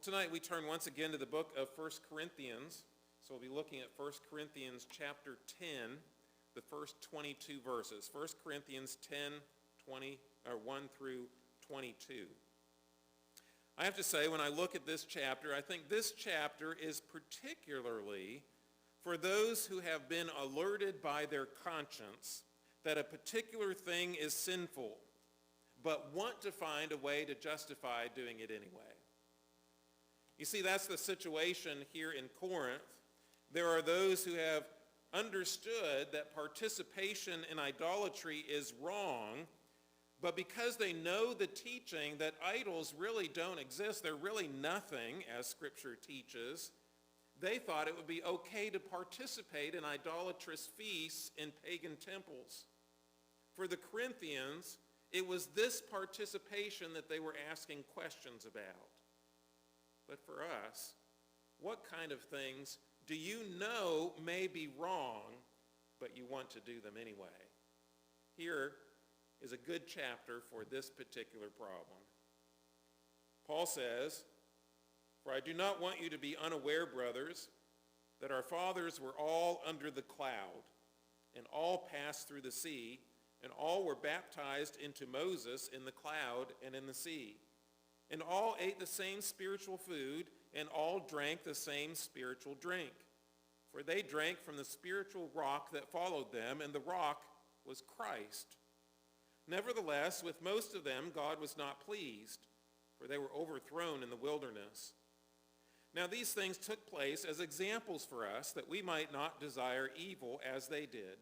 Well, tonight we turn once again to the book of 1 Corinthians. So we'll be looking at 1 Corinthians chapter 10, the first 22 verses. 1 Corinthians 10, 1 through 22. I have to say, when I look at this chapter, I think this chapter is particularly for those who have been alerted by their conscience that a particular thing is sinful, but want to find a way to justify doing it anyway. You see, that's the situation here in Corinth. There are those who have understood that participation in idolatry is wrong, but because they know the teaching that idols really don't exist, they're really nothing, as Scripture teaches, they thought it would be okay to participate in idolatrous feasts in pagan temples. For the Corinthians, it was this participation that they were asking questions about. But for us, what kind of things do you know may be wrong, but you want to do them anyway? Here is a good chapter for this particular problem. Paul says, "For I do not want you to be unaware, brothers, that our fathers were all under the cloud, and all passed through the sea, and all were baptized into Moses in the cloud and in the sea. And all ate the same spiritual food, and all drank the same spiritual drink. For they drank from the spiritual rock that followed them, and the rock was Christ. Nevertheless, with most of them God was not pleased, for they were overthrown in the wilderness. Now these things took place as examples for us, that we might not desire evil as they did.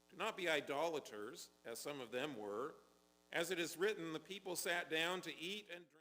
Do not be idolaters, as some of them were. As it is written, the people sat down to eat and drink